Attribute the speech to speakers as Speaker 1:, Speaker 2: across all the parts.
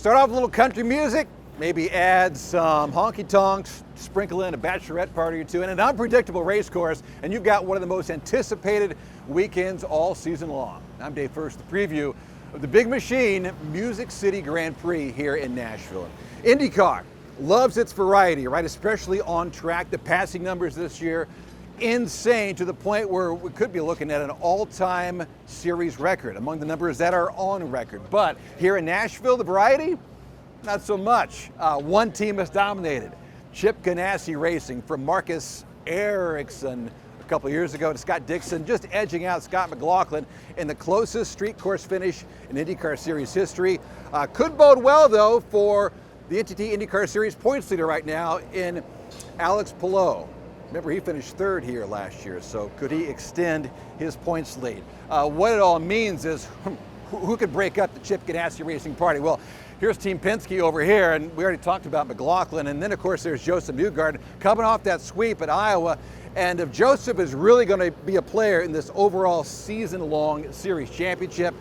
Speaker 1: Start off with a little country music, maybe add some honky-tonks, sprinkle in a bachelorette party or two, and an unpredictable race course, and you've got one of the most anticipated weekends all season long. I'm Dave First, the preview of the Big Machine Music City Grand Prix here in Nashville. IndyCar loves its variety, right? Especially on track. The passing numbers this year, insane, to the point where we could be looking at an all-time series record among the numbers that are on record. But here in Nashville, the variety, not so much. One team has dominated. Chip Ganassi Racing, from Marcus Ericsson a couple of years ago to Scott Dixon, just edging out Scott McLaughlin in the closest street course finish in IndyCar Series history. Could bode well, though, for the NTT IndyCar Series points leader right now in Alex Palou. Remember, he finished third here last year, so could he extend his points lead? What it all means is who could break up the Chip Ganassi Racing party? Well, here's Team Penske over here, and we already talked about McLaughlin, and then of course there's Joseph Newgarden coming off that sweep at Iowa. And if Joseph is really going to be a player in this overall season-long series championship,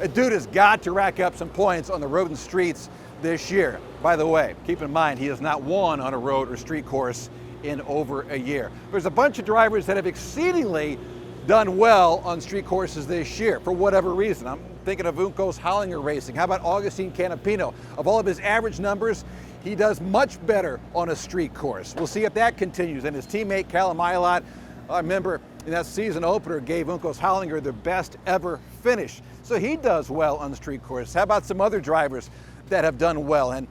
Speaker 1: a dude has got to rack up some points on the road and streets this year. By the way, keep in mind, he has not won on a road or street course in over a year. There's a bunch of drivers that have exceedingly done well on street courses this year for whatever reason. I'm thinking of Uncos Hollinger Racing. How about Augustine Canapino? Of all of his average numbers, he does much better on a street course. We'll see if that continues. And his teammate Callum Ilott, I remember in that season opener, gave Uncos Hollinger the best ever finish. So he does well on the street course. How about some other drivers that have done well and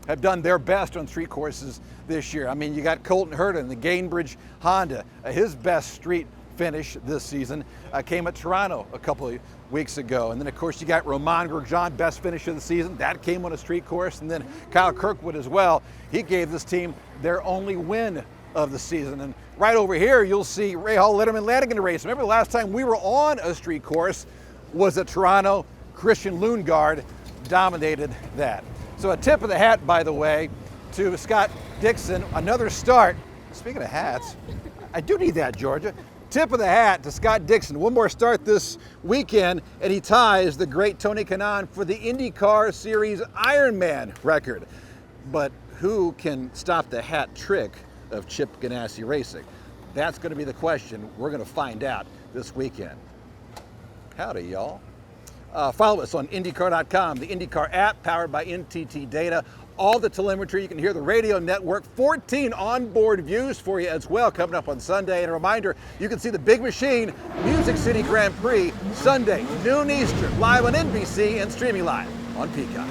Speaker 1: have done their best on street courses this year? I mean, you got Colton Herta in the Gainbridge Honda. His best street finish this season came at Toronto a couple of weeks ago. And then, of course, you got Romain Grosjean, best finish of the season. That came on a street course. And then Kyle Kirkwood as well. He gave this team their only win of the season. And right over here, you'll see Rahal Letterman Lanigan race. Remember the last time we were on a street course was at Toronto. Christian Lundgaard dominated that. So a tip of the hat, by the way, to Scott Dixon. Another start. Speaking of hats, I do need that, Georgia. Tip of the hat to Scott Dixon. One more start this weekend, and he ties the great Tony Kanaan for the IndyCar Series Ironman record. But who can stop the hat trick of Chip Ganassi Racing? That's going to be the question. We're going to find out this weekend. Howdy, y'all. Follow us on IndyCar.com, the IndyCar app powered by NTT Data. All the telemetry, you can hear the radio network, 14 onboard views for you as well coming up on Sunday. And a reminder, you can see the Big Machine Music City Grand Prix Sunday, noon Eastern, live on NBC and streaming live on Peacock.